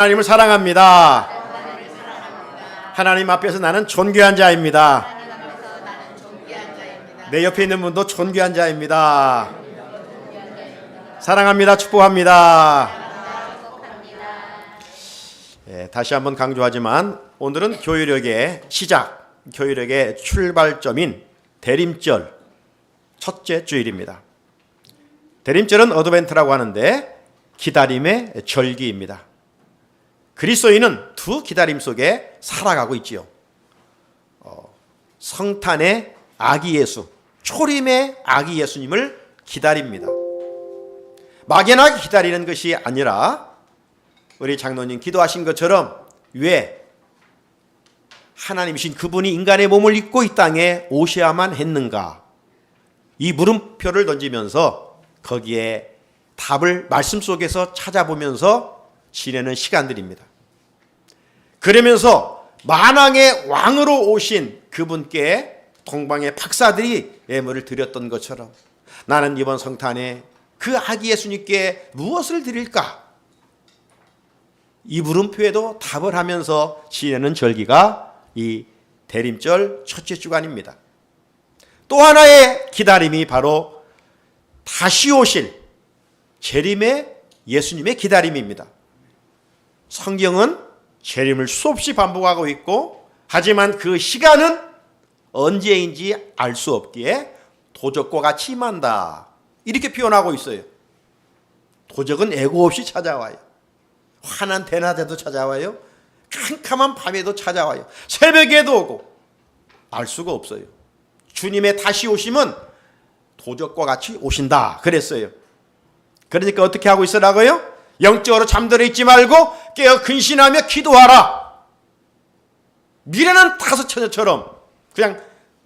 하나님을 사랑합니다. 하나님 앞에서 나는 존귀한 자입니다. 내 옆에 있는 분도 존귀한 자입니다. 사랑합니다. 축복합니다. 다시 한번 강조하지만 오늘은 교회력의 시작, 교회력의 출발점인 대림절 첫째 주일입니다. 대림절은 어드벤트라고 하는데 기다림의 절기입니다. 그리스도인은 두 기다림 속에 살아가고 있지요. 성탄의 아기 예수, 초림의 아기 예수님을 기다립니다. 막연하게 기다리는 것이 아니라 우리 장로님 기도하신 것처럼 왜 하나님이신 그분이 인간의 몸을 입고 이 땅에 오셔야만 했는가, 이 물음표를 던지면서 거기에 답을 말씀 속에서 찾아보면서 지내는 시간들입니다. 그러면서 만왕의 왕으로 오신 그분께 동방의 박사들이 예물을 드렸던 것처럼 나는 이번 성탄에 그 아기 예수님께 무엇을 드릴까? 이 물음표에도 답을 하면서 지내는 절기가 이 대림절 첫째 주간입니다. 또 하나의 기다림이 바로 다시 오실 재림의 예수님의 기다림입니다. 성경은 재림을 수없이 반복하고 있고, 하지만 그 시간은 언제인지 알 수 없기에 도적과 같이 임한다, 이렇게 표현하고 있어요. 도적은 예고 없이 찾아와요. 환한 대낮에도 찾아와요. 캄캄한 밤에도 찾아와요. 새벽에도 오고, 알 수가 없어요. 주님의 다시 오심은 도적과 같이 오신다 그랬어요. 그러니까 어떻게 하고 있으라고요? 영적으로 잠들어 있지 말고 깨어 근신하며 기도하라. 미래는 다섯 처녀처럼 그냥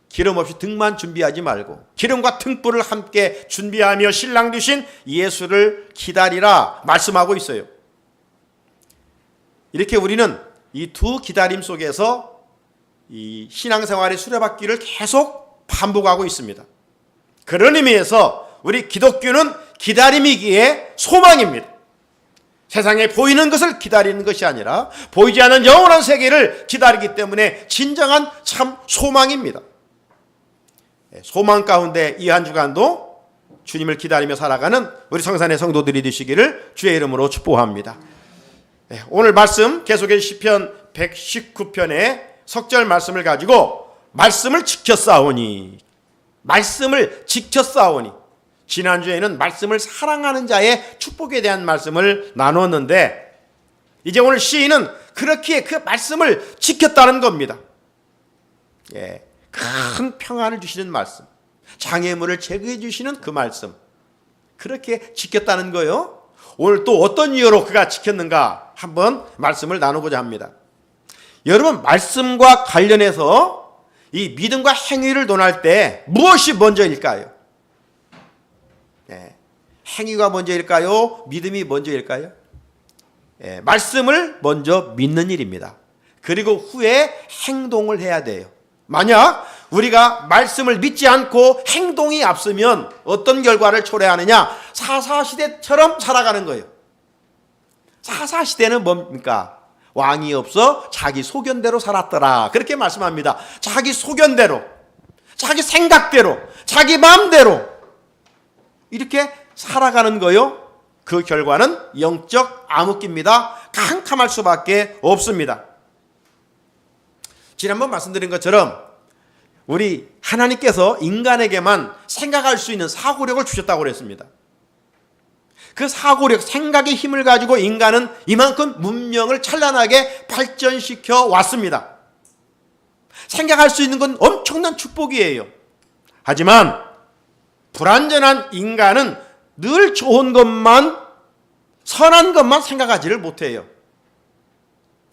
기름 없이 등만 준비하지 말고 기름과 등불을 함께 준비하며 신랑 되신 예수를 기다리라 말씀하고 있어요. 이렇게 우리는 이 두 기다림 속에서 이 신앙생활의 수레바퀴를 계속 반복하고 있습니다. 그런 의미에서 우리 기독교는 기다림이기에 소망입니다. 세상에 보이는 것을 기다리는 것이 아니라 보이지 않는 영원한 세계를 기다리기 때문에 진정한 참 소망입니다. 소망 가운데 이 한 주간도 주님을 기다리며 살아가는 우리 성산의 성도들이 되시기를 주의 이름으로 축복합니다. 오늘 말씀 계속해서 시편 119편의 석절 말씀을 가지고 말씀을 지켜 싸우니, 말씀을 지켜 싸우니, 지난주에는 말씀을 사랑하는 자의 축복에 대한 말씀을 나누었는데 이제 오늘 시인은 그렇게 그 말씀을 지켰다는 겁니다. 큰 평안을 주시는 말씀, 장애물을 제거해 주시는 그 말씀, 그렇게 지켰다는 거예요. 오늘 또 어떤 이유로 그가 지켰는가 한번 말씀을 나누고자 합니다. 여러분, 말씀과 관련해서 이 믿음과 행위를 논할 때 무엇이 먼저일까요? 행위가 먼저일까요? 믿음이 먼저일까요? 말씀을 먼저 믿는 일입니다. 그리고 후에 행동을 해야 돼요. 만약 우리가 말씀을 믿지 않고 행동이 앞서면 어떤 결과를 초래하느냐? 사사시대처럼 살아가는 거예요. 사사시대는 뭡니까? 왕이 없어 자기 소견대로 살았더라, 그렇게 말씀합니다. 자기 소견대로, 자기 생각대로, 자기 마음대로 이렇게 살아가는 거요. 그 결과는 영적 암흑기입니다. 캄캄할 수밖에 없습니다. 지난번 말씀드린 것처럼 우리 하나님께서 인간에게만 생각할 수 있는 사고력을 주셨다고 그랬습니다. 그 사고력, 생각의 힘을 가지고 인간은 이만큼 문명을 찬란하게 발전시켜 왔습니다. 생각할 수 있는 건 엄청난 축복이에요. 하지만 불완전한 인간은 늘 좋은 것만, 선한 것만 생각하지를 못해요.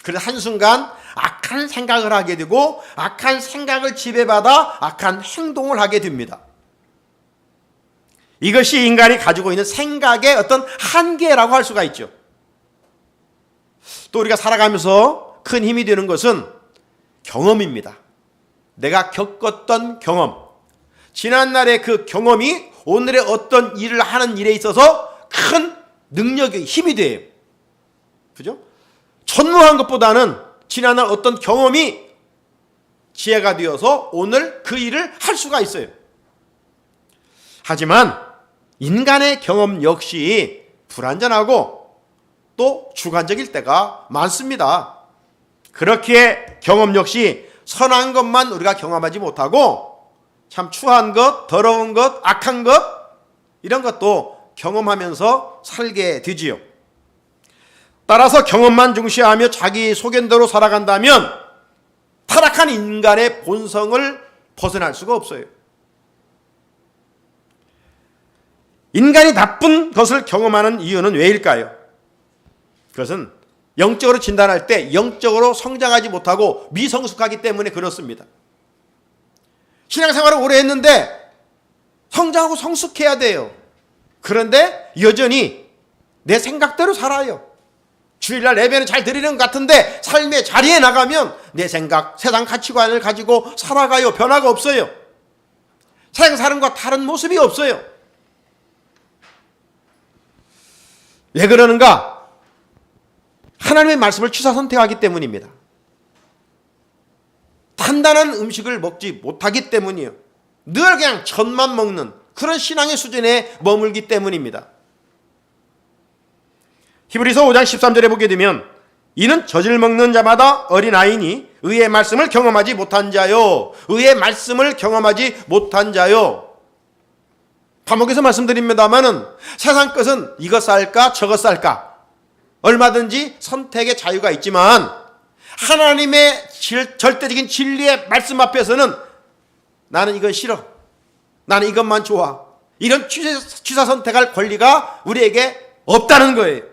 그래서 한순간 악한 생각을 하게 되고 악한 생각을 지배받아 악한 행동을 하게 됩니다. 이것이 인간이 가지고 있는 생각의 어떤 한계라고 할 수가 있죠. 또 우리가 살아가면서 큰 힘이 되는 것은 경험입니다. 내가 겪었던 경험, 지난날의 그 경험이 오늘의 어떤 일을 하는 일에 있어서 큰 능력의 힘이 돼요. 그죠? 선무한 것보다는 지난날 어떤 경험이 지혜가 되어서 오늘 그 일을 할 수가 있어요. 하지만 인간의 경험 역시 불완전하고 또 주관적일 때가 많습니다. 그렇기에 경험 역시 선한 것만 우리가 경험하지 못하고 참 추한 것, 더러운 것, 악한 것 이런 것도 경험하면서 살게 되지요. 따라서 경험만 중시하며 자기 소견대로 살아간다면 타락한 인간의 본성을 벗어날 수가 없어요. 인간이 나쁜 것을 경험하는 이유는 왜일까요? 그것은 영적으로 진단할 때 영적으로 성장하지 못하고 미성숙하기 때문에 그렇습니다. 신앙생활을 오래 했는데 성장하고 성숙해야 돼요. 그런데 여전히 내 생각대로 살아요. 주일날 예배는 잘 드리는 것 같은데 삶의 자리에 나가면 내 생각, 세상 가치관을 가지고 살아가요. 변화가 없어요. 세상 사는 것과 다른 모습이 없어요. 왜 그러는가? 하나님의 말씀을 취사 선택하기 때문입니다. 단단한 음식을 먹지 못하기 때문이에요. 늘 그냥 젖만 먹는 그런 신앙의 수준에 머물기 때문입니다. 히브리서 5장 13절에 보게 되면 이는 젖을 먹는 자마다 어린아이니 의의 말씀을 경험하지 못한 자요. 의의 말씀을 경험하지 못한 자요. 반복해서 말씀드립니다마는 세상 것은 이것 살까 저것 살까 얼마든지 선택의 자유가 있지만 하나님의 절대적인 진리의 말씀 앞에서는 나는 이건 싫어, 나는 이것만 좋아, 이런 취사 선택할 권리가 우리에게 없다는 거예요.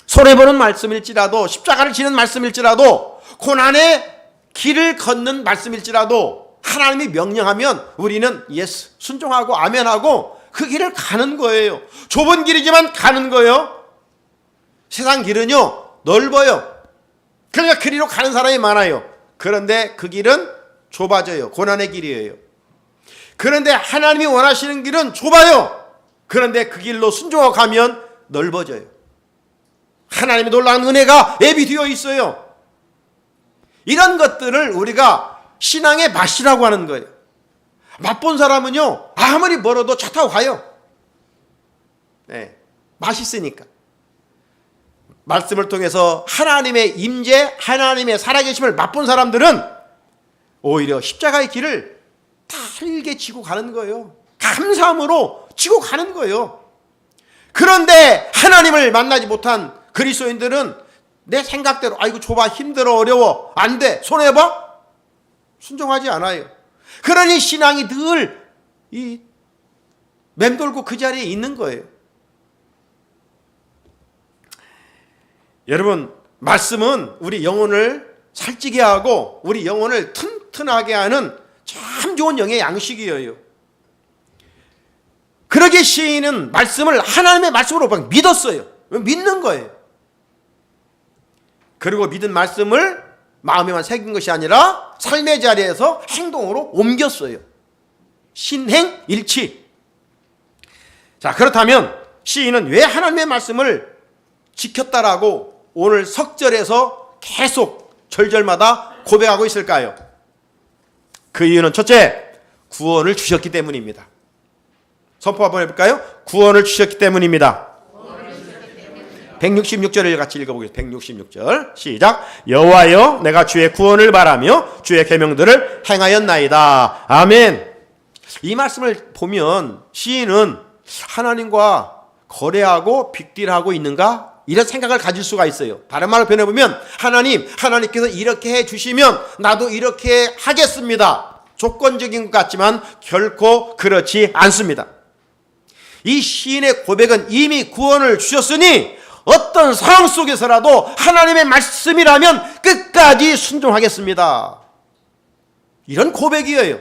손해보는 말씀일지라도 십자가를 지는 말씀일지라도 고난의 길을 걷는 말씀일지라도 하나님이 명령하면 우리는 예스 순종하고 아멘하고 그 길을 가는 거예요. 좁은 길이지만 가는 거예요. 세상 길은요 넓어요. 그러니까 그 길로 가는 사람이 많아요. 그런데 그 길은 좁아져요. 고난의 길이에요. 그런데 하나님이 원하시는 길은 좁아요. 그런데 그 길로 순종하고 가면 넓어져요. 하나님의 놀라운 은혜가 예비되어 있어요. 이런 것들을 우리가 신앙의 맛이라고 하는 거예요. 맛본 사람은요 아무리 멀어도 차 타고 가요. 네, 맛있으니까. 말씀을 통해서 하나님의 임재, 하나님의 살아계심을 맛본 사람들은 오히려 십자가의 길을 달게 지고 가는 거예요. 감사함으로 지고 가는 거예요. 그런데 하나님을 만나지 못한 그리스도인들은 내 생각대로 아이고 좁아, 힘들어, 어려워, 안 돼, 손해봐? 순종하지 않아요. 그러니 신앙이 늘 맴돌고 그 자리에 있는 거예요. 여러분, 말씀은 우리 영혼을 살찌게 하고 우리 영혼을 튼튼하게 하는 참 좋은 영의 양식이에요. 그러기에 시인은 말씀을 하나님의 말씀으로 믿었어요. 믿는 거예요. 그리고 믿은 말씀을 마음에만 새긴 것이 아니라 삶의 자리에서 행동으로 옮겼어요. 신행일치. 자, 그렇다면 시인은 왜 하나님의 말씀을 지켰다라고 오늘 석절에서 계속 절절마다 고백하고 있을까요? 그 이유는 첫째, 구원을 주셨기 때문입니다. 선포 한번 해볼까요? 구원을 주셨기 때문입니다. 166절을 같이 읽어보겠습니다. 166절 시작. 여호와여 내가 주의 구원을 바라며 주의 계명들을 행하였나이다. 아멘. 이 말씀을 보면 시인은 하나님과 거래하고 빅딜하고 있는가? 이런 생각을 가질 수가 있어요. 다른 말로 변해보면 하나님께서 이렇게 해주시면 나도 이렇게 하겠습니다. 조건적인 것 같지만 결코 그렇지 않습니다. 이 시인의 고백은 이미 구원을 주셨으니 어떤 상황 속에서라도 하나님의 말씀이라면 끝까지 순종하겠습니다. 이런 고백이에요.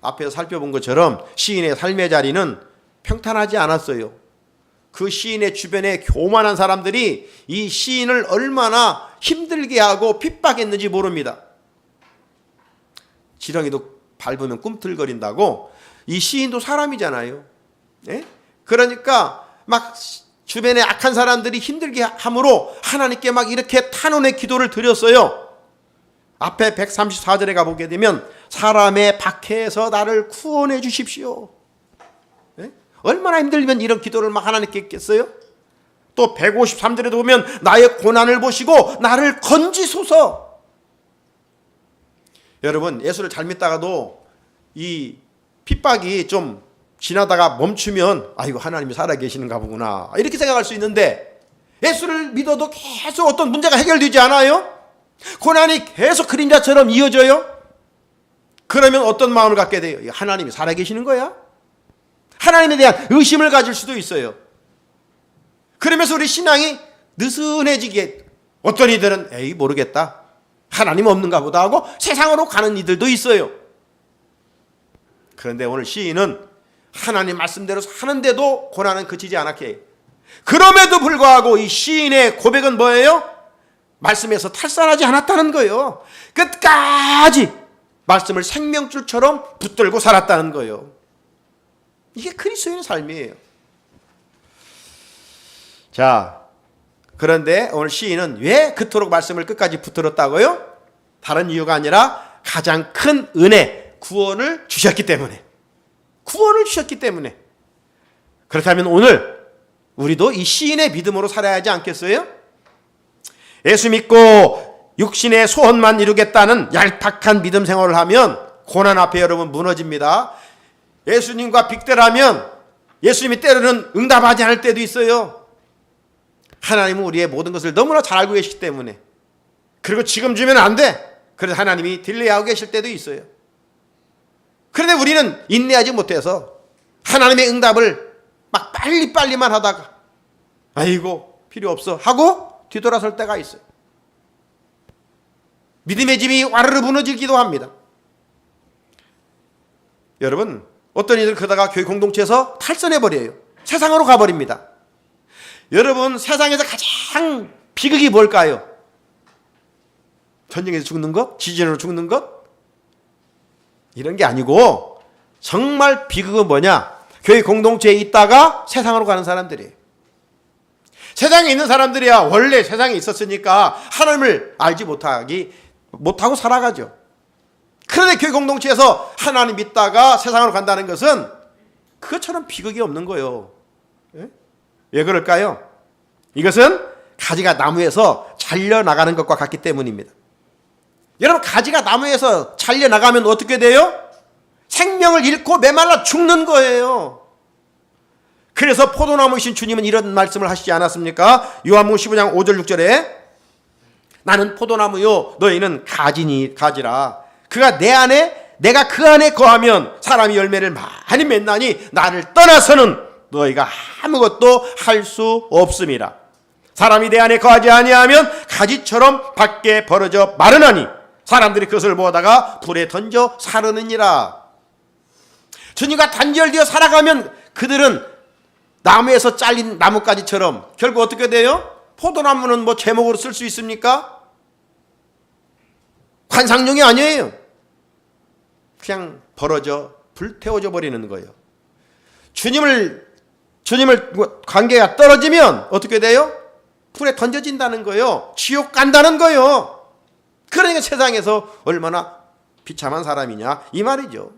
앞에서 살펴본 것처럼 시인의 삶의 자리는 평탄하지 않았어요. 그 시인의 주변에 교만한 사람들이 이 시인을 얼마나 힘들게 하고 핍박했는지 모릅니다. 지렁이도 밟으면 꿈틀거린다고 이 시인도 사람이잖아요. 네? 그러니까 막 주변에 악한 사람들이 힘들게 함으로 하나님께 막 이렇게 탄원의 기도를 드렸어요. 앞에 134절에 가보게 되면 사람의 박해에서 나를 구원해 주십시오. 네? 얼마나 힘들면 이런 기도를 막 하나님께 했겠어요? 또 153절에도 보면 나의 고난을 보시고 나를 건지소서. 여러분, 예수를 잘 믿다가도 이 핍박이 좀 지나다가 멈추면 아이고 하나님이 살아계시는가 보구나 이렇게 생각할 수 있는데, 예수를 믿어도 계속 어떤 문제가 해결되지 않아요? 고난이 계속 그림자처럼 이어져요? 그러면 어떤 마음을 갖게 돼요? 하나님이 살아계시는 거야? 하나님에 대한 의심을 가질 수도 있어요. 그러면서 우리 신앙이 느슨해지게, 어떤 이들은 에이 모르겠다, 하나님 없는가 보다 하고 세상으로 가는 이들도 있어요. 그런데 오늘 시인은 하나님 말씀대로 사는데도 고난은 그치지 않게 해요. 그럼에도 불구하고 이 시인의 고백은 뭐예요? 말씀에서 탈선하지 않았다는 거예요. 끝까지 말씀을 생명줄처럼 붙들고 살았다는 거예요. 이게 그리스도인의 삶이에요. 자, 그런데 오늘 시인은 왜 그토록 말씀을 끝까지 붙들었다고요? 다른 이유가 아니라 가장 큰 은혜, 구원을 주셨기 때문에. 구원을 주셨기 때문에. 그렇다면 오늘 우리도 이 시인의 믿음으로 살아야 하지 않겠어요? 예수 믿고 육신의 소원만 이루겠다는 얄팍한 믿음 생활을 하면 고난 앞에 여러분 무너집니다. 예수님과 빅대라면 예수님이 때로는 응답하지 않을 때도 있어요. 하나님은 우리의 모든 것을 너무나 잘 알고 계시기 때문에. 그리고 지금 주면 안 돼. 그래서 하나님이 딜레이하고 계실 때도 있어요. 그런데 우리는 인내하지 못해서 하나님의 응답을 막 빨리빨리만 하다가 아이고 필요 없어 하고 뒤돌아설 때가 있어요. 믿음의 집이 와르르 무너지기도 합니다. 여러분, 어떤 이들 그러다가 교회 공동체에서 탈선해버려요. 세상으로 가버립니다. 여러분, 세상에서 가장 비극이 뭘까요? 전쟁에서 죽는 것? 지진으로 죽는 것? 이런 게 아니고 정말 비극은 뭐냐? 교회 공동체에 있다가 세상으로 가는 사람들이에요. 세상에 있는 사람들이야 원래 세상에 있었으니까 하나님을 알지 못하고 살아가죠. 그런데 교회 공동체에서 하나님 믿다가 세상으로 간다는 것은 그것처럼 비극이 없는 거예요. 왜 그럴까요? 이것은 가지가 나무에서 잘려나가는 것과 같기 때문입니다. 여러분, 가지가 나무에서 잘려나가면 어떻게 돼요? 생명을 잃고 메말라 죽는 거예요. 그래서 포도나무이신 주님은 이런 말씀을 하시지 않았습니까? 요한복음 15장 5절 6절에 나는 포도나무요 너희는 가지라. 그가 내 안에 내가 그 안에 거하면 사람이 열매를 많이 맺나니 나를 떠나서는 너희가 아무것도 할 수 없음이라. 사람이 내 안에 거하지 아니하면 가지처럼 밖에 벌어져 마르나니 사람들이 그것을 보다가 불에 던져 사르느니라. 주님과 단절되어 살아가면 그들은 나무에서 잘린 나뭇가지처럼 결국 어떻게 돼요? 포도나무는 뭐 제목으로 쓸 수 있습니까? 관상용이 아니에요. 그냥 벌어져 불태워져 버리는 거예요. 주님을 관계가 떨어지면 어떻게 돼요? 불에 던져진다는 거예요. 지옥 간다는 거예요. 그러니까 세상에서 얼마나 비참한 사람이냐 이 말이죠.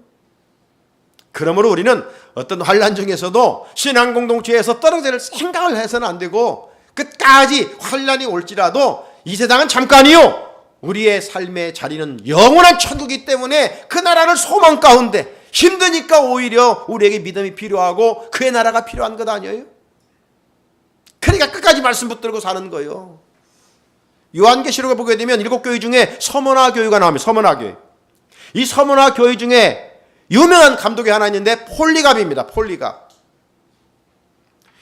그러므로 우리는 어떤 환난 중에서도 신앙 공동체에서 떨어질 생각을 해서는 안 되고 끝까지 환난이 올지라도 이 세상은 잠깐이요. 우리의 삶의 자리는 영원한 천국이기 때문에 그 나라를 소망 가운데 힘드니까 오히려 우리에게 믿음이 필요하고 그의 나라가 필요한 것 아니에요? 그러니까 끝까지 말씀 붙들고 사는 거예요. 요한계시록에 보게 되면 7교회 중에 서머나 교회가 나옵니다. 서머나 교회. 이 서머나 교회 중에 유명한 감독이 하나 있는데 폴리갑입니다. 폴리갑.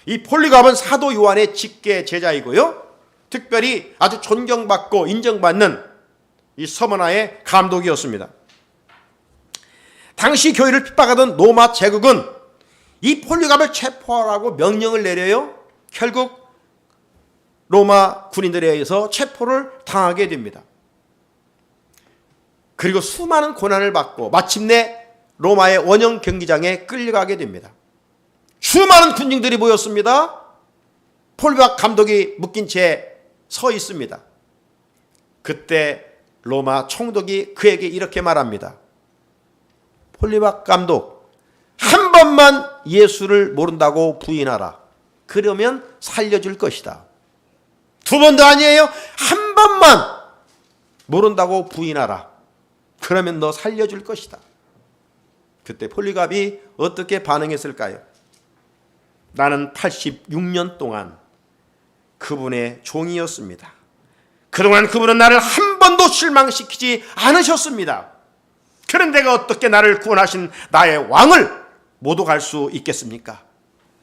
이 폴리갑은 사도 요한의 직계 제자이고요. 특별히 아주 존경받고 인정받는 이 서머나의 감독이었습니다. 당시 교회를 핍박하던 로마 제국은 이 폴리갑을 체포하라고 명령을 내려요. 결국 로마 군인들에 의해서 체포를 당하게 됩니다. 그리고 수많은 고난을 받고 마침내 로마의 원형 경기장에 끌려가게 됩니다. 수많은 군중들이 모였습니다. 폴리박 감독이 묶인 채 서 있습니다. 그때 로마 총독이 그에게 이렇게 말합니다. 폴리박 감독, 한 번만 예수를 모른다고 부인하라. 그러면 살려줄 것이다. 두 번도 아니에요. 한 번만 모른다고 부인하라. 그러면 너 살려줄 것이다. 그때 폴리갑이 어떻게 반응했을까요? 나는 86년 동안 그분의 종이었습니다. 그동안 그분은 나를 한 번도 실망시키지 않으셨습니다. 그런데 내가 어떻게 나를 구원하신 나의 왕을 모독할 수 있겠습니까?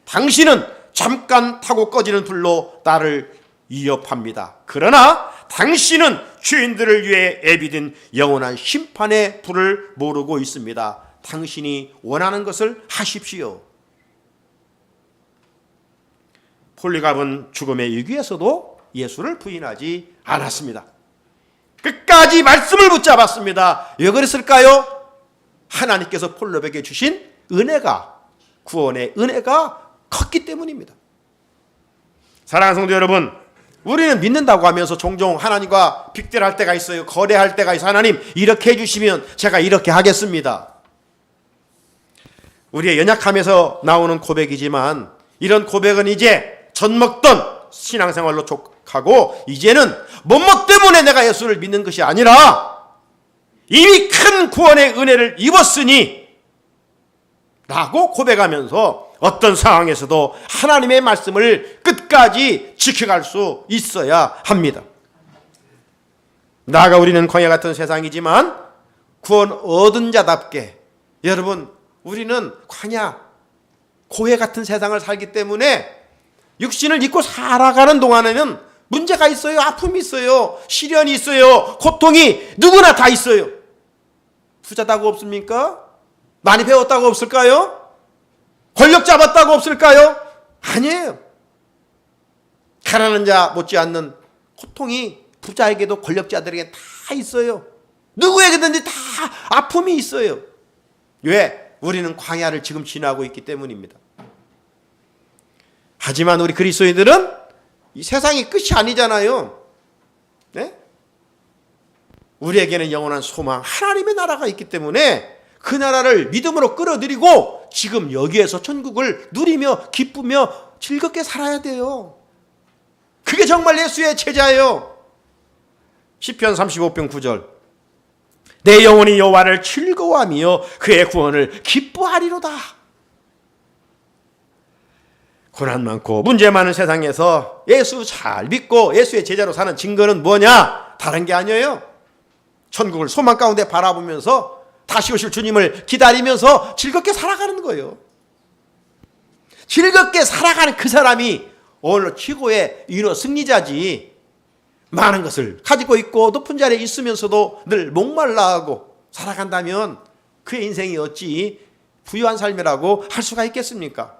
당신은 잠깐 타고 꺼지는 불로 나를 위협합니다. 그러나 당신은 죄인들을 위해 애비된 영원한 심판의 불을 모르고 있습니다. 당신이 원하는 것을 하십시오. 폴리갑은 죽음의 위기에서도 예수를 부인하지 않았습니다. 끝까지 말씀을 붙잡았습니다. 왜 그랬을까요? 하나님께서 폴리갑에게 주신 은혜가, 구원의 은혜가 컸기 때문입니다. 사랑하는 성도 여러분, 우리는 믿는다고 하면서 종종 하나님과 빅딜할 때가 있어요. 거래할 때가 있어요. 하나님 이렇게 해주시면 제가 이렇게 하겠습니다. 우리의 연약함에서 나오는 고백이지만 이런 고백은 이제 젖먹던 신앙생활로 족하고 이제는 뭐뭐 때문에 내가 예수를 믿는 것이 아니라 이미 큰 구원의 은혜를 입었으니 라고 고백하면서 어떤 상황에서도 하나님의 말씀을 끝까지 지켜갈 수 있어야 합니다. 나아가 우리는 광야 같은 세상이지만 구원 얻은 자답게, 여러분 우리는 광야 고해 같은 세상을 살기 때문에 육신을 입고 살아가는 동안에는 문제가 있어요. 아픔이 있어요. 시련이 있어요. 고통이 누구나 다 있어요. 부자다고 없습니까? 많이 배웠다고 없을까요? 권력 잡았다고 없을까요? 아니에요. 가난한 자 못지않는 고통이 부자에게도 권력자들에게 다 있어요. 누구에게든지 다 아픔이 있어요. 왜? 우리는 광야를 지금 지나고 있기 때문입니다. 하지만 우리 그리스도인들은 이 세상이 끝이 아니잖아요. 네? 우리에게는 영원한 소망, 하나님의 나라가 있기 때문에 그 나라를 믿음으로 끌어들이고 지금 여기에서 천국을 누리며 기쁘며 즐겁게 살아야 돼요. 그게 정말 예수의 제자예요. 시편 35편 9절, 내 영혼이 여호와를 즐거워하며 그의 구원을 기뻐하리로다. 고난 많고 문제 많은 세상에서 예수 잘 믿고 예수의 제자로 사는 증거는 뭐냐? 다른 게 아니에요. 천국을 소망 가운데 바라보면서 다시 오실 주님을 기다리면서 즐겁게 살아가는 거예요. 즐겁게 살아가는 그 사람이 오늘 최고의 인어 승리자지. 많은 것을 가지고 있고 높은 자리에 있으면서도 늘 목말라하고 살아간다면 그의 인생이 어찌 부유한 삶이라고 할 수가 있겠습니까?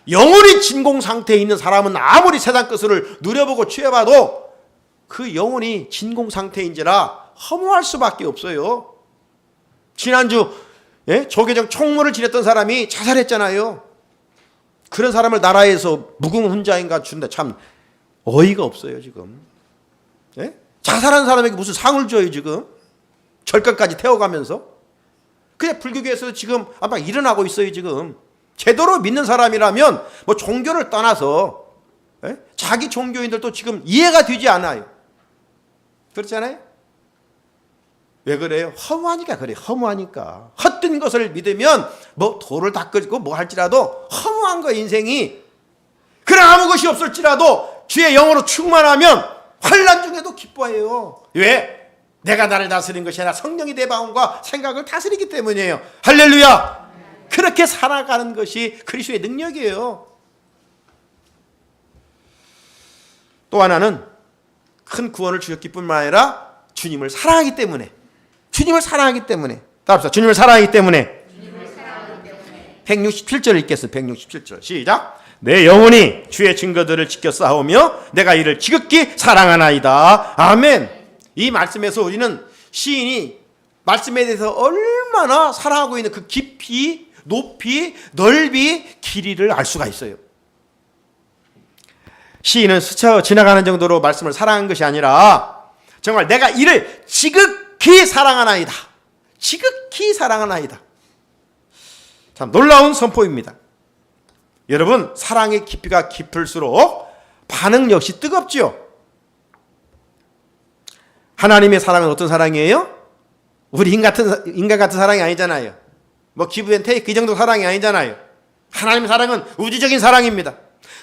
영원히 진공 상태에 있는 사람은 아무리 세상 것을 누려보고 취해봐도 그 영혼이 진공 상태인지라 허무할 수밖에 없어요. 지난주 조계종 총무를 지냈던 사람이 자살했잖아요. 그런 사람을 나라에서 무궁훈자인가 준다. 참 어이가 없어요 지금. 자살한 사람에게 무슨 상을 줘요 지금. 절간까지 태워가면서. 그냥 불교계에서 지금 아마 일어나고 있어요 지금. 제대로 믿는 사람이라면 뭐 종교를 떠나서 자기 종교인들도 지금 이해가 되지 않아요. 그렇잖아요? 왜 그래요? 허무하니까 그래요. 허무하니까. 헛된 것을 믿으면 뭐 돌을 닦고 뭐 할지라도 허무한 거 인생이. 그래 아무 것이 없을지라도 주의 영으로 충만하면 환난 중에도 기뻐해요. 왜? 내가 나를 다스린 것이 아니라 성령이 내 마음과 생각을 다스리기 때문이에요. 할렐루야. 그렇게 살아가는 것이 그리스도의 능력이에요. 또 하나는 큰 구원을 주셨기 뿐만 아니라 주님을 사랑하기 때문에. 주님을 사랑하기 때문에. 따라합시다. 주님을 사랑하기 때문에. 167절 읽겠습니다. 167절 시작. 내 영혼이 주의 증거들을 지켜 싸우며 내가 이를 지극히 사랑하나이다. 아멘. 이 말씀에서 우리는 시인이 말씀에 대해서 얼마나 사랑하고 있는 그 깊이, 높이, 넓이, 길이를 알 수가 있어요. 시인은 스쳐 지나가는 정도로 말씀을 사랑한 것이 아니라 정말 내가 이를 지극히 사랑하나이다. 지극히 사랑하나이다. 참 놀라운 선포입니다. 여러분, 사랑의 깊이가 깊을수록 반응 역시 뜨겁죠. 하나님의 사랑은 어떤 사랑이에요? 우리 인간 같은 사랑이 아니잖아요. 뭐 기브 앤 테이크 이 정도 사랑이 아니잖아요. 하나님의 사랑은 우주적인 사랑입니다.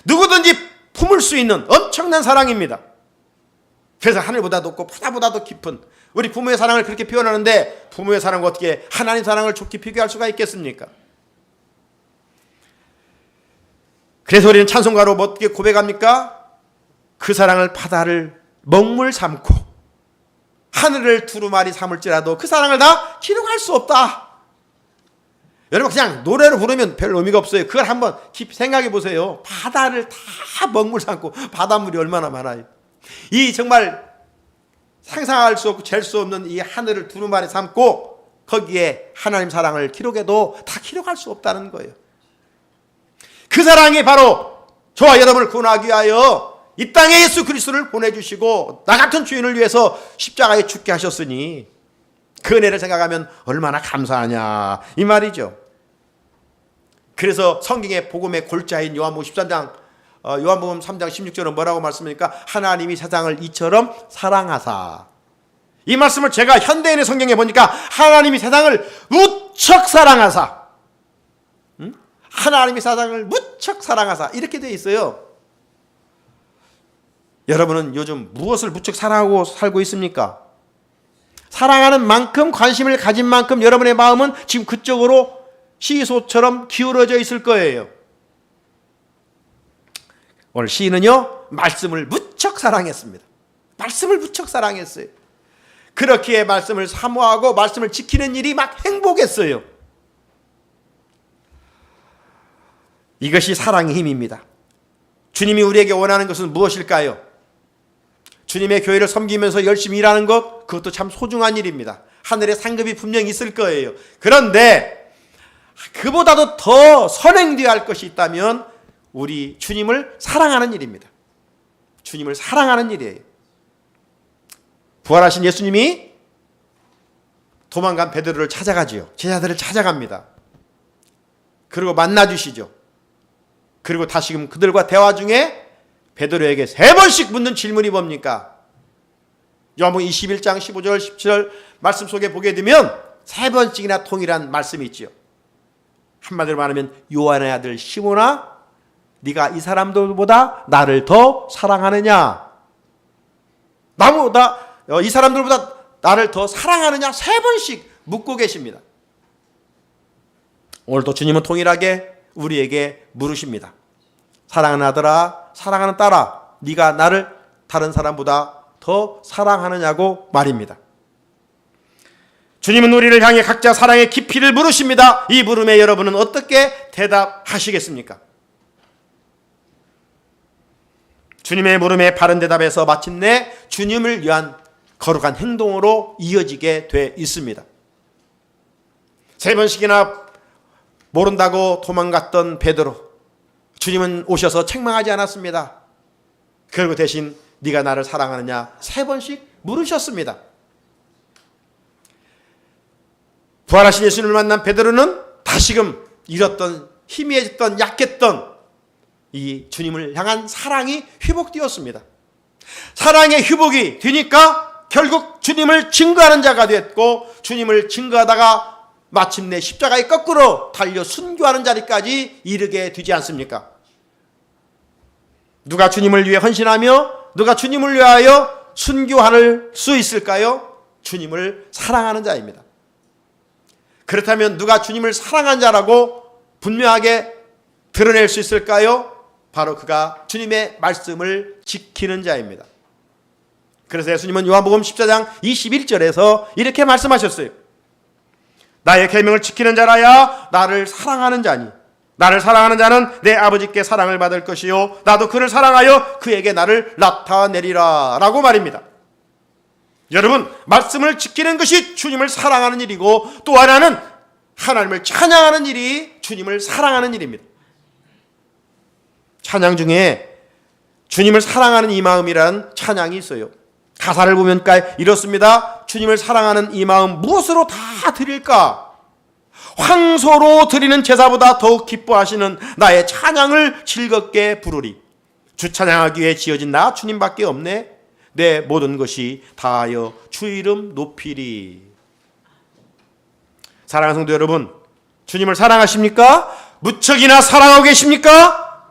누구든지 품을 수 있는 엄청난 사랑입니다. 그래서 하늘보다 높고 바다보다도 깊은 우리 부모의 사랑을 그렇게 표현하는데, 부모의 사랑과 어떻게 하나님 사랑을 좋게 비교할 수가 있겠습니까? 그래서 우리는 찬송가로 어떻게 고백합니까? 그 사랑을 바다를 먹물 삼고 하늘을 두루마리 삼을지라도 그 사랑을 다 기록할 수 없다. 여러분, 그냥 노래로 부르면 별 의미가 없어요. 그걸 한번 깊이 생각해 보세요. 바다를 다 먹물 삼고, 바닷물이 얼마나 많아요. 이 정말 상상할 수 없고 잴 수 없는 이 하늘을 두루마리 삼고 거기에 하나님 사랑을 기록해도 다 기록할 수 없다는 거예요. 그 사랑이 바로 저와 여러분을 구원하기 위하여 이 땅에 예수 그리스도를 보내주시고 나 같은 주인을 위해서 십자가에 죽게 하셨으니 그 은혜를 생각하면 얼마나 감사하냐 이 말이죠. 그래서 성경의 복음의 골자인 요한복음 13장 요한복음 3장 16절은 뭐라고 말씀합니까? 하나님이 세상을 이처럼 사랑하사. 이 말씀을 제가 현대인의 성경에 보니까 하나님이 세상을 무척 사랑하사, 하나님이 세상을 무척 사랑하사 이렇게 되어 있어요. 여러분은 요즘 무엇을 무척 사랑하고 살고 있습니까? 사랑하는 만큼, 관심을 가진 만큼 여러분의 마음은 지금 그쪽으로 시소처럼 기울어져 있을 거예요. 오늘 시인은요, 말씀을 무척 사랑했습니다. 말씀을 무척 사랑했어요. 그렇기에 말씀을 사모하고 말씀을 지키는 일이 막 행복했어요. 이것이 사랑의 힘입니다. 주님이 우리에게 원하는 것은 무엇일까요? 주님의 교회를 섬기면서 열심히 일하는 것, 그것도 참 소중한 일입니다. 하늘에 상급이 분명히 있을 거예요. 그런데 그보다도 더 선행되어야 할 것이 있다면 우리 주님을 사랑하는 일입니다. 주님을 사랑하는 일이에요. 부활하신 예수님이 도망간 베드로를 찾아가지요. 제자들을 찾아갑니다. 그리고 만나주시죠. 그리고 다시금 그들과 대화 중에 베드로에게 3번씩 묻는 질문이 뭡니까? 요한복음 21장 15절 17절 말씀 속에 보게 되면 3번씩이나 동일한 말씀이 있죠. 한마디로 말하면 요한의 아들 시몬아, 네가 이 사람들보다 나를 더 사랑하느냐? 나보다 이 사람들보다 나를 더 사랑하느냐? 3번씩 묻고 계십니다. 오늘도 주님은 동일하게 우리에게 물으십니다. 사랑하는 아들아, 사랑하는 딸아, 네가 나를 다른 사람보다 더 사랑하느냐고 말입니다. 주님은 우리를 향해 각자 사랑의 깊이를 물으십니다. 이 물음에 여러분은 어떻게 대답하시겠습니까? 주님의 물음에 바른 대답에서 마침내 주님을 위한 거룩한 행동으로 이어지게 돼 있습니다. 3번씩이나 모른다고 도망갔던 베드로, 주님은 오셔서 책망하지 않았습니다. 그리고 대신 네가 나를 사랑하느냐 3번씩 물으셨습니다. 부활하신 예수님을 만난 베드로는 다시금 잃었던, 희미해졌던, 약했던 이 주님을 향한 사랑이 회복되었습니다. 사랑의 회복이 되니까 결국 주님을 증거하는 자가 됐고, 주님을 증거하다가 마침내 십자가에 거꾸로 달려 순교하는 자리까지 이르게 되지 않습니까? 누가 주님을 위해 헌신하며 누가 주님을 위하여 순교할 수 있을까요? 주님을 사랑하는 자입니다. 그렇다면 누가 주님을 사랑한 자라고 분명하게 드러낼 수 있을까요? 바로 그가 주님의 말씀을 지키는 자입니다. 그래서 예수님은 요한복음 14장 21절에서 이렇게 말씀하셨어요. 나의 계명을 지키는 자라야 나를 사랑하는 자니, 나를 사랑하는 자는 내 아버지께 사랑을 받을 것이요 나도 그를 사랑하여 그에게 나를 나타내리라 라고 말입니다. 여러분, 말씀을 지키는 것이 주님을 사랑하는 일이고, 또 하나는 하나님을 찬양하는 일이 주님을 사랑하는 일입니다. 찬양 중에 주님을 사랑하는 이 마음이란 찬양이 있어요. 가사를 보면 이렇습니다. 주님을 사랑하는 이 마음 무엇으로 다 드릴까? 황소로 드리는 제사보다 더욱 기뻐하시는 나의 찬양을 즐겁게 부르리. 주 찬양하기 위해 지어진 나 주님밖에 없네. 내 모든 것이 다하여 주 이름 높이리. 사랑하는 성도 여러분, 주님을 사랑하십니까? 무척이나 사랑하고 계십니까?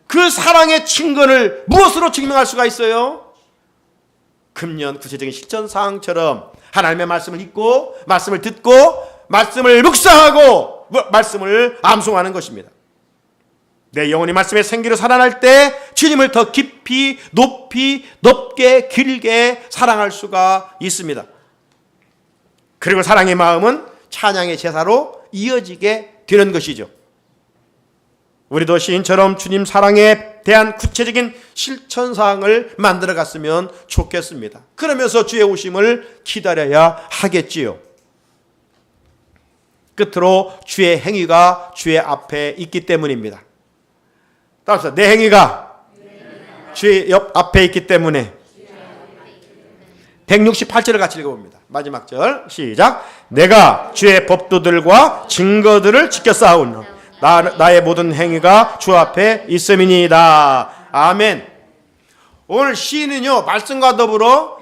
그 사랑의 증거를 무엇으로 증명할 수가 있어요? 금년 구체적인 실천사항처럼 하나님의 말씀을 읽고, 말씀을 듣고, 말씀을 묵상하고, 말씀을 암송하는 것입니다. 내 영혼이 말씀의 생기로 살아날 때 주님을 더 깊이, 높이, 높게, 길게 사랑할 수가 있습니다. 그리고 사랑의 마음은 찬양의 제사로 이어지게 되는 것이죠. 우리도 시인처럼 주님 사랑에 대한 구체적인 실천사항을 만들어갔으면 좋겠습니다. 그러면서 주의 오심을 기다려야 하겠지요. 끝으로 주의 행위가 주의 앞에 있기 때문입니다. 따라서 내 행위가 주의 앞에 있기 때문에 168절을 같이 읽어봅니다. 마지막 절 시작. 내가 주의 법도들과 증거들을 지켜 싸우노 나의 모든 행위가 주 앞에 있음이니이다. 아멘. 오늘 시인은요, 말씀과 더불어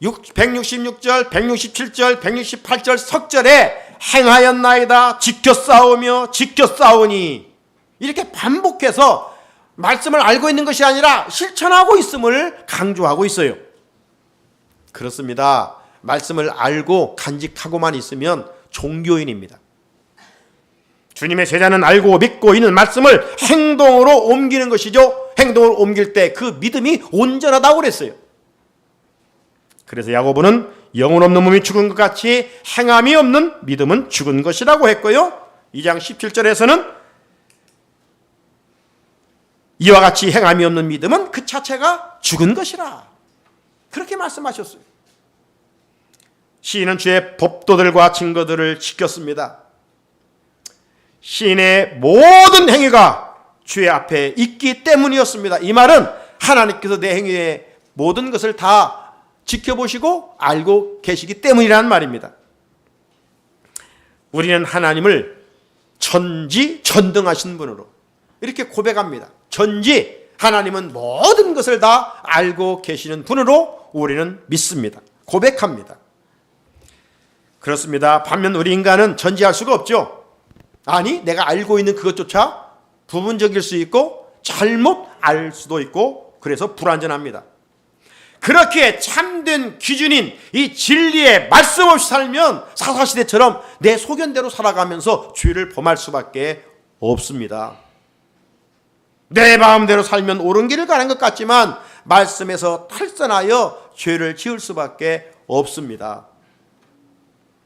166절, 167절, 168절 석절에 행하였나이다, 지켜 싸우며 지켜 싸우니, 이렇게 반복해서 말씀을 알고 있는 것이 아니라 실천하고 있음을 강조하고 있어요. 그렇습니다. 말씀을 알고 간직하고만 있으면 종교인입니다. 주님의 제자는 알고 믿고 있는 말씀을 행동으로 옮기는 것이죠. 행동으로 옮길 때 그 믿음이 온전하다고 그랬어요. 그래서 야고보는 영혼 없는 몸이 죽은 것 같이 행함이 없는 믿음은 죽은 것이라고 했고요. 2장 17절에서는 이와 같이 행함이 없는 믿음은 그 자체가 죽은 것이라, 그렇게 말씀하셨어요. 시인은 주의 법도들과 증거들을 지켰습니다. 시인의 모든 행위가 주의 앞에 있기 때문이었습니다. 이 말은 하나님께서 내 행위의 모든 것을 다 지켜보시고 알고 계시기 때문이라는 말입니다. 우리는 하나님을 전지전능하신 분으로 이렇게 고백합니다. 전지, 하나님은 모든 것을 다 알고 계시는 분으로 우리는 믿습니다. 고백합니다. 그렇습니다. 반면 우리 인간은 전지할 수가 없죠. 아니, 내가 알고 있는 그것조차 부분적일 수 있고 잘못 알 수도 있고, 그래서 불완전합니다. 그렇게 참된 기준인 이 진리의 말씀 없이 살면 사사시대처럼 내 소견대로 살아가면서 죄를 범할 수밖에 없습니다. 내 마음대로 살면 옳은 길을 가는 것 같지만 말씀에서 탈선하여 죄를 지을 수밖에 없습니다.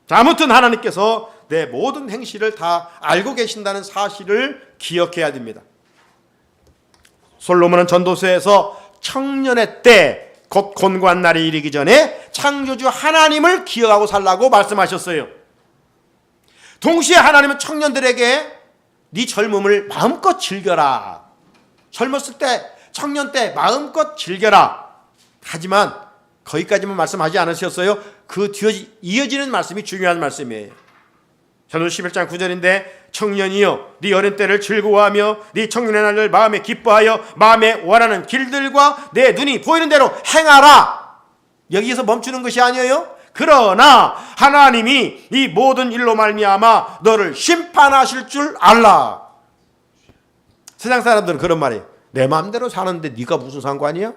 자, 아무튼 하나님께서 내 모든 행실을 다 알고 계신다는 사실을 기억해야 됩니다. 솔로몬은 전도서에서 청년의 때, 곧 곤고한 날이 이르기 전에 창조주 하나님을 기억하고 살라고 말씀하셨어요. 동시에 하나님은 청년들에게 네 젊음을 마음껏 즐겨라, 젊었을 때, 청년 때 마음껏 즐겨라, 하지만 거기까지만 말씀하지 않으셨어요. 그 뒤에 이어지는 말씀이 중요한 말씀이에요. 전도 11장 9절인데 청년이여 네 어린 때를 즐거워하며 네 청년의 날을 마음에 기뻐하여 마음에 원하는 길들과 내 눈이 보이는 대로 행하라. 여기에서 멈추는 것이 아니에요. 그러나 하나님이 이 모든 일로 말미암아 너를 심판하실 줄 알라. 세상 사람들은 그런 말이에요. 내 마음대로 사는데 네가 무슨 상관이야?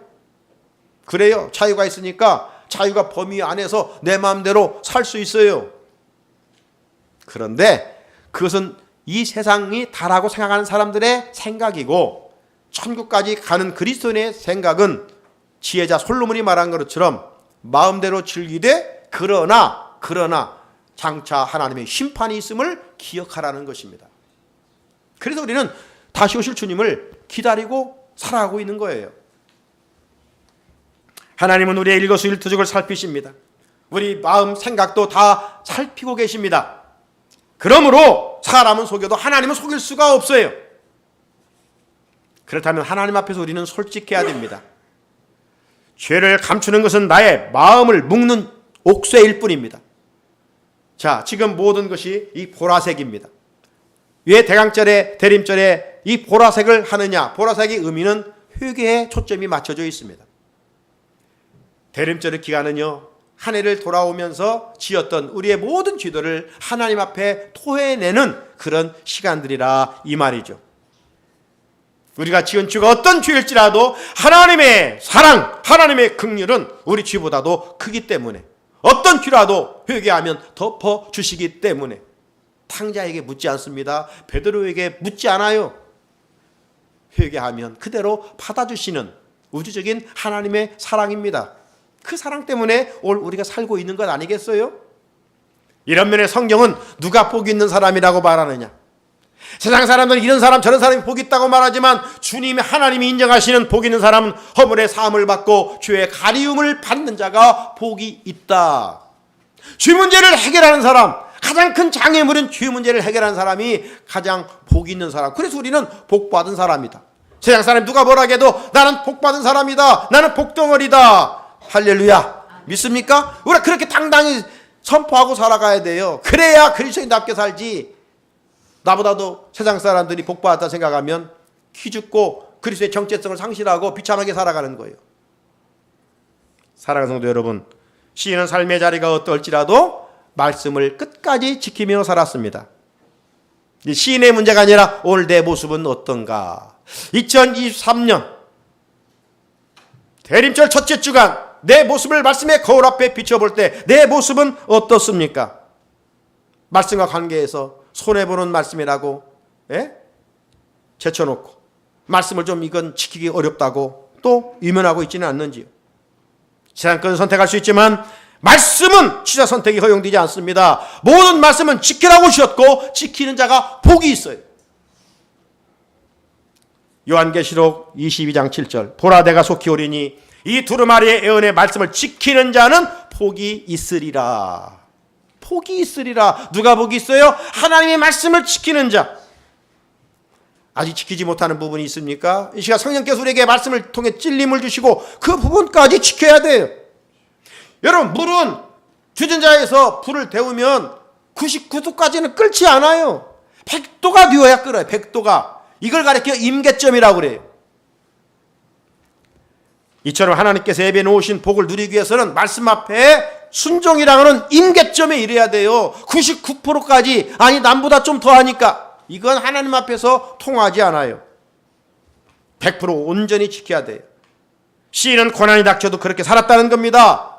그래요. 자유가 있으니까 자유가 범위 안에서 내 마음대로 살 수 있어요. 그런데 그것은 이 세상이 다라고 생각하는 사람들의 생각이고, 천국까지 가는 그리스도인의 생각은 지혜자 솔로몬이 말한 것처럼 마음대로 즐기되 그러나 장차 하나님의 심판이 있음을 기억하라는 것입니다. 그래서 우리는 다시 오실 주님을 기다리고 살아가고 있는 거예요. 하나님은 우리의 일거수일투족을 살피십니다. 우리 마음 생각도 다 살피고 계십니다. 그러므로 사람은 속여도 하나님은 속일 수가 없어요. 그렇다면 하나님 앞에서 우리는 솔직해야 됩니다. 죄를 감추는 것은 나의 마음을 묶는 옥쇠일 뿐입니다. 자, 지금 모든 것이 이 보라색입니다. 왜 대강절에 대림절에 이 보라색을 하느냐? 보라색의 의미는 회개에 초점이 맞춰져 있습니다. 대림절의 기간은요, 한 해를 돌아오면서 지었던 우리의 모든 죄들을 하나님 앞에 토해내는 그런 시간들이라 이 말이죠. 우리가 지은 죄가 어떤 죄일지라도 하나님의 사랑, 하나님의 긍휼은 우리 죄보다도 크기 때문에 어떤 죄라도 회개하면 덮어주시기 때문에 탕자에게 묻지 않습니다. 베드로에게 묻지 않아요. 회개하면 그대로 받아주시는 우주적인 하나님의 사랑입니다. 그 사랑 때문에 오늘 우리가 살고 있는 것 아니겠어요? 이런 면에 성경은 누가 복이 있는 사람이라고 말하느냐? 세상 사람들은 이런 사람 저런 사람이 복이 있다고 말하지만 주님의 하나님이 인정하시는 복이 있는 사람은 허물의 사함을 받고 죄의 가리움을 받는 자가 복이 있다. 죄 문제를 해결하는 사람, 가장 큰 장애물인 죄 문제를 해결하는 사람이 가장 복이 있는 사람. 그래서 우리는 복받은 사람이다. 세상 사람이 누가 뭐라 해도 나는 복받은 사람이다. 나는 복덩어리다. 할렐루야. 믿습니까? 우리가 그렇게 당당히 선포하고 살아가야 돼요. 그래야 그리스도인답게 살지. 나보다도 세상 사람들이 복받았다 생각하면 기죽고 그리스도의 정체성을 상실하고 비참하게 살아가는 거예요. 사랑하는 성도 여러분, 시인은 삶의 자리가 어떨지라도 말씀을 끝까지 지키며 살았습니다. 시인의 문제가 아니라 오늘 내 모습은 어떤가. 2023년 대림절 첫째 주간 내 모습을 말씀의 거울 앞에 비춰볼 때 내 모습은 어떻습니까? 말씀과 관계에서 손해보는 말씀이라고 제쳐놓고 말씀을 좀 이건 지키기 어렵다고 또 위면하고 있지는 않는지요. 세상 건 선택할 수 있지만 말씀은 취사 선택이 허용되지 않습니다. 모든 말씀은 지키라고 주셨고 지키는 자가 복이 있어요. 요한계시록 22장 7절 보라 내가 속히 오리니 이 두루마리의 예언의 말씀을 지키는 자는 복이 있으리라. 복이 있으리라. 누가 복이 있어요? 하나님의 말씀을 지키는 자. 아직 지키지 못하는 부분이 있습니까? 이 시간 성령께서 우리에게 말씀을 통해 찔림을 주시고 그 부분까지 지켜야 돼요. 여러분, 물은 주전자에서 불을 데우면 99도까지는 끓지 않아요. 100도가 되어야 끓어요. 100도가. 이걸 가리켜 임계점이라고 그래요. 이처럼 하나님께서 예비해 놓으신 복을 누리기 위해서는 말씀 앞에 순종이라는 임계점에 이래야 돼요. 99%까지 아니 남보다 좀 더 하니까 이건 하나님 앞에서 통하지 않아요. 100% 온전히 지켜야 돼요. 시인은 고난이 닥쳐도 그렇게 살았다는 겁니다.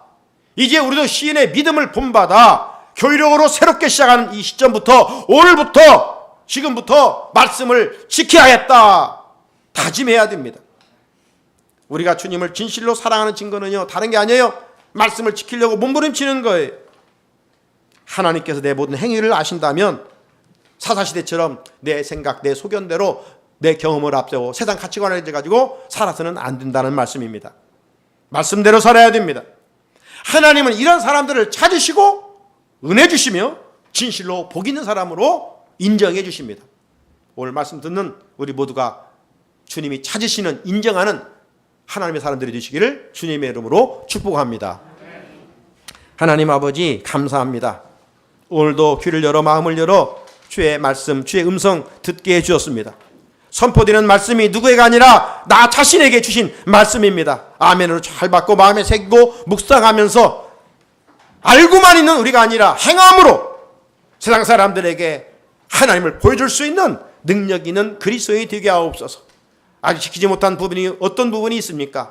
이제 우리도 시인의 믿음을 본받아 교회력으로 새롭게 시작하는 이 시점부터 오늘부터 지금부터 말씀을 지켜야겠다 다짐해야 됩니다. 우리가 주님을 진실로 사랑하는 증거는요 다른 게 아니에요. 말씀을 지키려고 몸부림치는 거예요. 하나님께서 내 모든 행위를 아신다면 사사시대처럼 내 생각, 내 소견대로 내 경험을 앞세워 세상 가치관을 가지고 살아서는 안 된다는 말씀입니다. 말씀대로 살아야 됩니다. 하나님은 이런 사람들을 찾으시고 은혜 주시며 진실로 복 있는 사람으로 인정해 주십니다. 오늘 말씀 듣는 우리 모두가 주님이 찾으시는 인정하는 하나님의 사람들이 되시기를 주님의 이름으로 축복합니다. 하나님 아버지 감사합니다. 오늘도 귀를 열어 마음을 열어 주의 말씀, 주의 음성 듣게 해주셨습니다. 선포되는 말씀이 누구에게 아니라 나 자신에게 주신 말씀입니다. 아멘으로 잘 받고 마음에 새기고 묵상하면서 알고만 있는 우리가 아니라 행함으로 세상 사람들에게 하나님을 보여줄 수 있는 능력 있는 그리스도인이 되게 하옵소서. 아직 지키지 못한 부분이 어떤 부분이 있습니까?